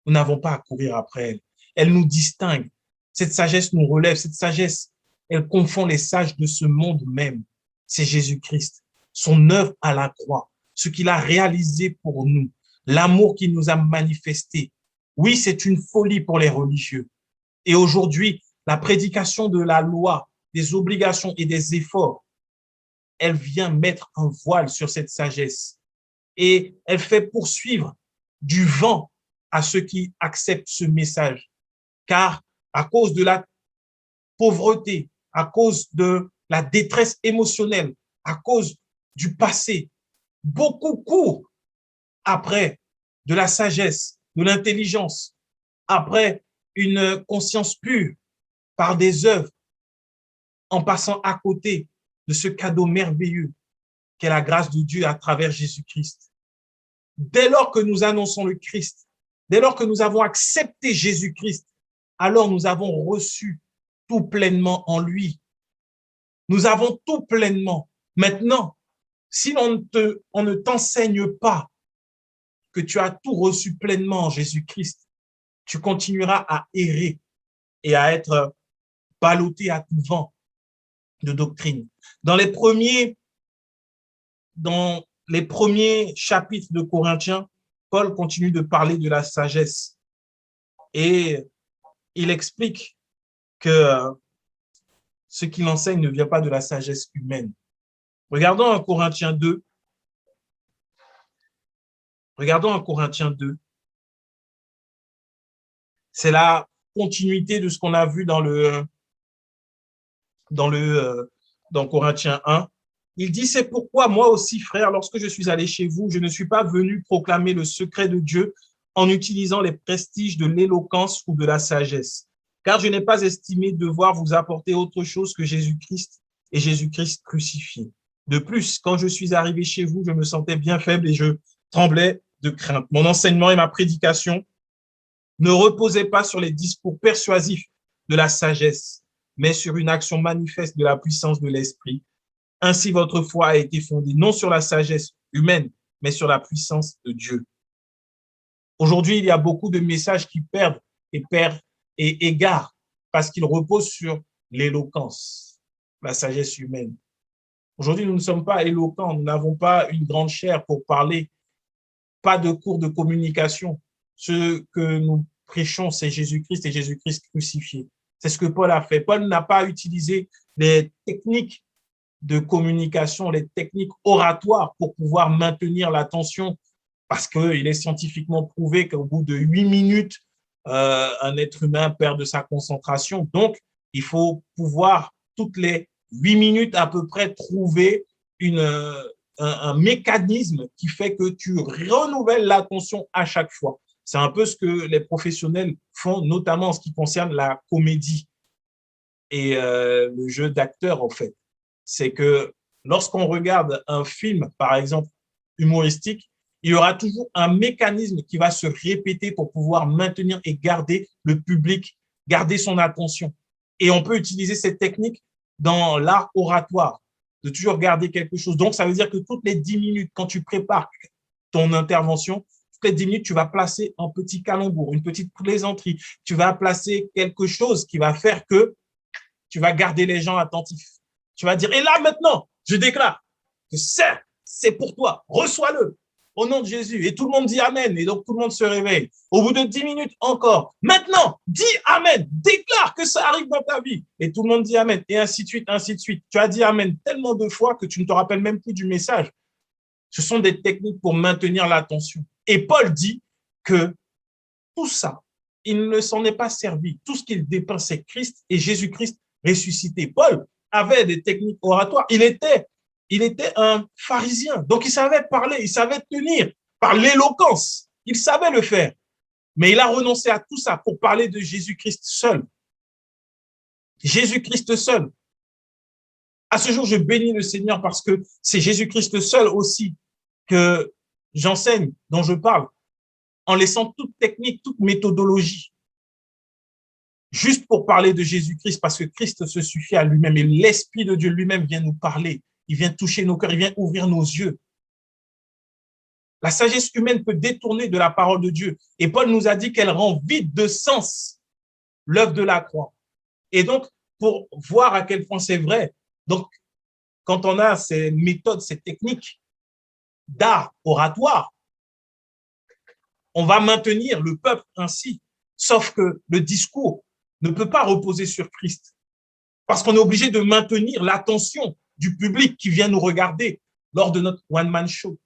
Nous n'avons pas à courir après elle. Elle nous distingue. Cette sagesse nous relève. Cette sagesse, elle confond les sages de ce monde même. C'est Jésus-Christ, son œuvre à la croix, ce qu'il a réalisé pour nous, l'amour qu'il nous a manifesté. Oui, c'est une folie pour les religieux. Et aujourd'hui, la prédication de la loi, des obligations et des efforts, elle vient mettre un voile sur cette sagesse et elle fait poursuivre du vent à ceux qui acceptent ce message. Car à cause de la pauvreté, à cause de la détresse émotionnelle, à cause du passé, beaucoup courent après de la sagesse, de l'intelligence, après une conscience pure par des œuvres, en passant à côté de ce cadeau merveilleux qu'est la grâce de Dieu à travers Jésus-Christ. Dès lors que nous annonçons le Christ, dès lors que nous avons accepté Jésus-Christ, alors nous avons reçu tout pleinement en lui. Nous avons tout pleinement. Maintenant, si on ne t'enseigne pas que tu as tout reçu pleinement en Jésus-Christ, tu continueras à errer et à être ballotté à tout vent de doctrine. Dans les premiers chapitres de Corinthiens, Paul continue de parler de la sagesse et il explique que ce qu'il enseigne ne vient pas de la sagesse humaine. Regardons en Corinthiens 2. Regardons en Corinthiens 2. C'est la continuité de ce qu'on a vu dans Corinthiens 1. Il dit, c'est pourquoi moi aussi, frère, lorsque je suis allé chez vous, je ne suis pas venu proclamer le secret de Dieu en utilisant les prestiges de l'éloquence ou de la sagesse, car je n'ai pas estimé devoir vous apporter autre chose que Jésus-Christ et Jésus-Christ crucifié. De plus, quand je suis arrivé chez vous, je me sentais bien faible et je tremblais de crainte. Mon enseignement et ma prédication ne reposaient pas sur les discours persuasifs de la sagesse, mais sur une action manifeste de la puissance de l'esprit. Ainsi, votre foi a été fondée non sur la sagesse humaine, mais sur la puissance de Dieu. Aujourd'hui, il y a beaucoup de messages qui perdent et égarent parce qu'ils reposent sur l'éloquence, la sagesse humaine. Aujourd'hui, nous ne sommes pas éloquents, nous n'avons pas une grande chair pour parler, pas de cours de communication. Ce que nous prêchons, c'est Jésus-Christ et Jésus-Christ crucifié. C'est ce que Paul a fait. Paul n'a pas utilisé les techniques de communication, les techniques oratoires pour pouvoir maintenir l'attention, parce qu'il est scientifiquement prouvé qu'au bout de 8 minutes, un être humain perd de sa concentration. Donc, il faut pouvoir, toutes les 8 minutes à peu près, trouver un mécanisme qui fait que tu renouvelles l'attention à chaque fois. C'est un peu ce que les professionnels font, notamment en ce qui concerne la comédie et le jeu d'acteur, en fait. C'est que lorsqu'on regarde un film, par exemple, humoristique, il y aura toujours un mécanisme qui va se répéter pour pouvoir maintenir et garder le public, garder son attention. Et on peut utiliser cette technique dans l'art oratoire, de toujours garder quelque chose. Donc, ça veut dire que toutes les 10 minutes, quand tu prépares ton intervention, toutes les 10 minutes, tu vas placer un petit calembour, une petite plaisanterie. Tu vas placer quelque chose qui va faire que tu vas garder les gens attentifs. Tu vas dire, et là maintenant, je déclare que c'est pour toi, reçois-le au nom de Jésus. Et tout le monde dit Amen. Et donc tout le monde se réveille. Au bout de 10 minutes encore, maintenant, dis Amen, déclare que ça arrive dans ta vie. Et tout le monde dit Amen. Et ainsi de suite, ainsi de suite. Tu as dit Amen tellement de fois que tu ne te rappelles même plus du message. Ce sont des techniques pour maintenir l'attention. Et Paul dit que tout ça, il ne s'en est pas servi. Tout ce qu'il dépeint, c'est Christ et Jésus-Christ ressuscité. Paul avait des techniques oratoires. Il était un pharisien. Donc, il savait parler, il savait tenir par l'éloquence. Il savait le faire. Mais il a renoncé à tout ça pour parler de Jésus-Christ seul. Jésus-Christ seul. À ce jour, je bénis le Seigneur parce que c'est Jésus-Christ seul aussi que j'enseigne, dont je parle, en laissant toute technique, toute méthodologie, juste pour parler de Jésus-Christ, parce que Christ se suffit à lui-même et l'Esprit de Dieu lui-même vient nous parler, il vient toucher nos cœurs, il vient ouvrir nos yeux. La sagesse humaine peut détourner de la parole de Dieu. Et Paul nous a dit qu'elle rend vide de sens l'œuvre de la croix. Et donc, pour voir à quel point c'est vrai, donc, quand on a ces méthodes, ces techniques d'art oratoire, on va maintenir le peuple ainsi. Sauf que le discours ne peut pas reposer sur Christ. Parce qu'on est obligé de maintenir l'attention du public qui vient nous regarder lors de notre one-man show.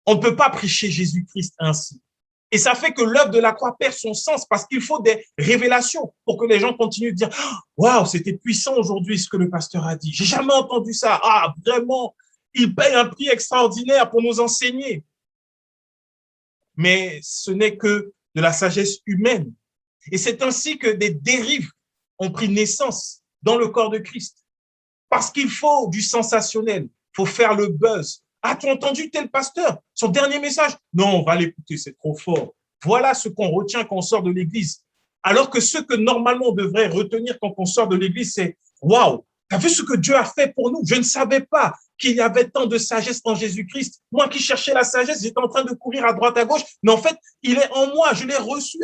On ne peut pas prêcher Jésus-Christ ainsi. Et ça fait que l'œuvre de la croix perd son sens parce qu'il faut des révélations pour que les gens continuent de dire « Waouh, c'était puissant aujourd'hui ce que le pasteur a dit. J'ai jamais entendu ça. Ah, vraiment, il paye un prix extraordinaire pour nous enseigner. » Mais ce n'est que de la sagesse humaine. Et c'est ainsi que des dérives ont pris naissance dans le corps de Christ. Parce qu'il faut du sensationnel, il faut faire le buzz. As-tu entendu tel pasteur? Son dernier message? Non, on va l'écouter, c'est trop fort. Voilà ce qu'on retient quand on sort de l'église. Alors que ce que normalement on devrait retenir quand on sort de l'église, c'est « Waouh, tu as vu ce que Dieu a fait pour nous? Je ne savais pas qu'il y avait tant de sagesse en Jésus-Christ. Moi qui cherchais la sagesse, j'étais en train de courir à droite, à gauche, mais en fait, il est en moi. Je l'ai reçu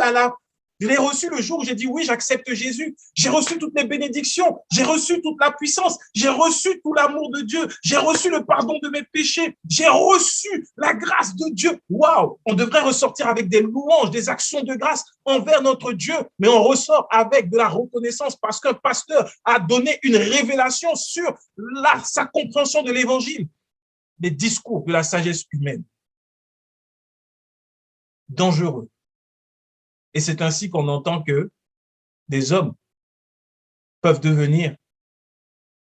je l'ai reçu le jour où j'ai dit oui, j'accepte Jésus. J'ai reçu toutes les bénédictions. J'ai reçu toute la puissance. J'ai reçu tout l'amour de Dieu. J'ai reçu le pardon de mes péchés. J'ai reçu la grâce de Dieu. Waouh! On devrait ressortir avec des louanges, des actions de grâce envers notre Dieu, mais on ressort avec de la reconnaissance parce qu'un pasteur a donné une révélation sur sa compréhension de l'évangile. Des discours de la sagesse humaine. Dangereux. Et c'est ainsi qu'on entend que des hommes peuvent devenir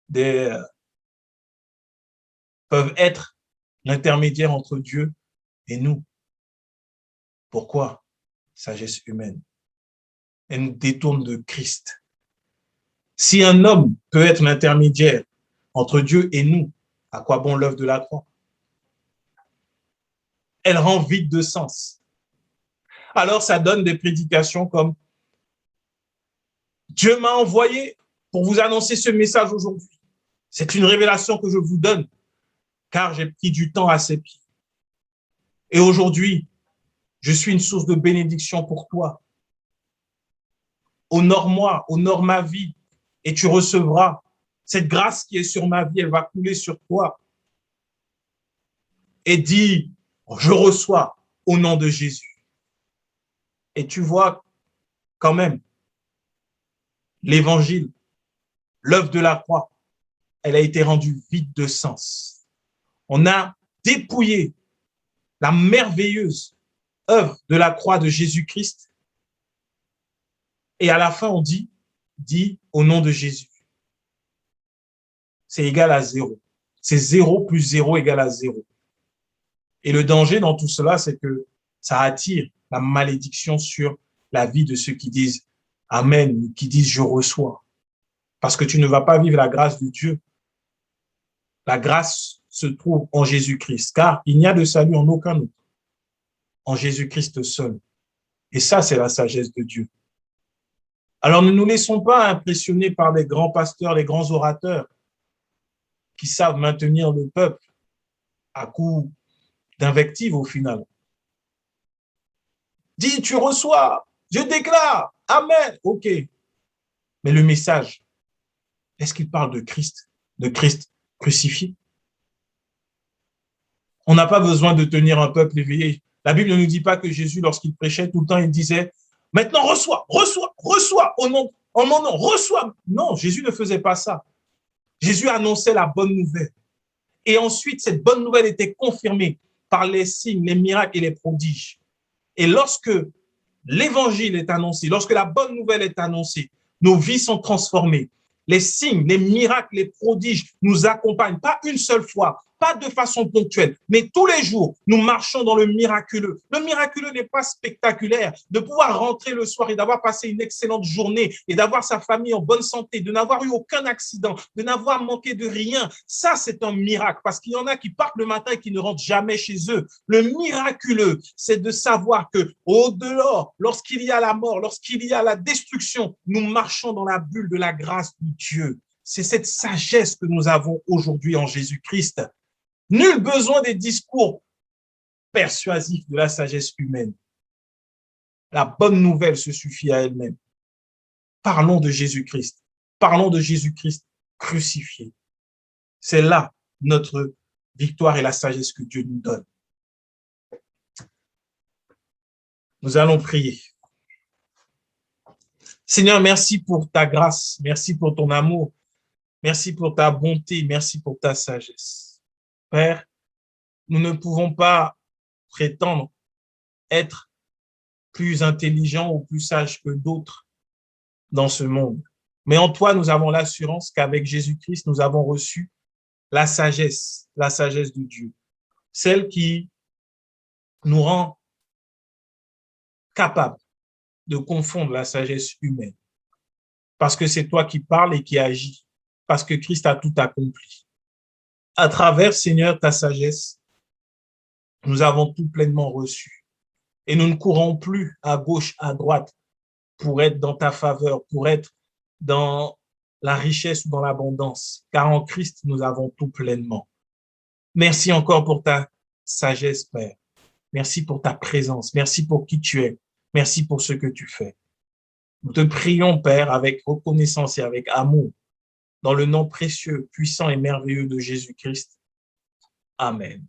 des peuvent être l'intermédiaire entre Dieu et nous. Pourquoi? Sagesse humaine. Elle nous détourne de Christ. Si un homme peut être l'intermédiaire entre Dieu et nous, à quoi bon l'œuvre de la croix? Elle rend vide de sens. Alors ça donne des prédications comme Dieu m'a envoyé pour vous annoncer ce message aujourd'hui. C'est une révélation que je vous donne, car j'ai pris du temps à ses pieds. Et aujourd'hui, je suis une source de bénédiction pour toi. Honore-moi, honore ma vie, et tu recevras cette grâce qui est sur ma vie, elle va couler sur toi. Et dis, je reçois au nom de Jésus. Et tu vois quand même, l'évangile, l'œuvre de la croix, elle a été rendue vide de sens. On a dépouillé la merveilleuse œuvre de la croix de Jésus-Christ. Et à la fin, on dit au nom de Jésus. C'est égal à 0. C'est 0 plus 0 égale à 0. Et le danger dans tout cela, c'est que ça attire la malédiction sur la vie de ceux qui disent Amen, qui disent je reçois. Parce que tu ne vas pas vivre la grâce de Dieu. La grâce se trouve en Jésus-Christ, car il n'y a de salut en aucun autre, en Jésus-Christ seul. Et ça, c'est la sagesse de Dieu. Alors ne nous laissons pas impressionner par les grands pasteurs, les grands orateurs qui savent maintenir le peuple à coup d'invectives au final. Dis, tu reçois, je déclare, Amen, ok. Mais le message, est-ce qu'il parle de Christ crucifié? On n'a pas besoin de tenir un peuple éveillé. La Bible ne nous dit pas que Jésus, lorsqu'il prêchait tout le temps, il disait, maintenant reçois, reçois, reçois, en mon nom, reçois. Non, Jésus ne faisait pas ça. Jésus annonçait la bonne nouvelle. Et ensuite, cette bonne nouvelle était confirmée par les signes, les miracles et les prodiges. Et lorsque l'évangile est annoncé, lorsque la bonne nouvelle est annoncée, nos vies sont transformées. Les signes, les miracles, les prodiges nous accompagnent, pas une seule fois, pas de façon ponctuelle, mais tous les jours, nous marchons dans le miraculeux. Le miraculeux n'est pas spectaculaire. De pouvoir rentrer le soir et d'avoir passé une excellente journée et d'avoir sa famille en bonne santé, de n'avoir eu aucun accident, de n'avoir manqué de rien, ça, c'est un miracle parce qu'il y en a qui partent le matin et qui ne rentrent jamais chez eux. Le miraculeux, c'est de savoir que au-delà, lorsqu'il y a la mort, lorsqu'il y a la destruction, nous marchons dans la bulle de la grâce de Dieu. C'est cette sagesse que nous avons aujourd'hui en Jésus-Christ. Nul besoin des discours persuasifs de la sagesse humaine. La bonne nouvelle se suffit à elle-même. Parlons de Jésus-Christ. Parlons de Jésus-Christ crucifié. C'est là notre victoire et la sagesse que Dieu nous donne. Nous allons prier. Seigneur, merci pour ta grâce, merci pour ton amour, merci pour ta bonté, merci pour ta sagesse. Père, nous ne pouvons pas prétendre être plus intelligents ou plus sages que d'autres dans ce monde. Mais en toi, nous avons l'assurance qu'avec Jésus-Christ, nous avons reçu la sagesse de Dieu, celle qui nous rend capables de confondre la sagesse humaine. Parce que c'est toi qui parles et qui agis, parce que Christ a tout accompli. À travers, Seigneur, ta sagesse, nous avons tout pleinement reçu. Et nous ne courons plus à gauche, à droite, pour être dans ta faveur, pour être dans la richesse ou dans l'abondance, car en Christ, nous avons tout pleinement. Merci encore pour ta sagesse, Père. Merci pour ta présence. Merci pour qui tu es. Merci pour ce que tu fais. Nous te prions, Père, avec reconnaissance et avec amour, dans le nom précieux, puissant et merveilleux de Jésus-Christ. Amen.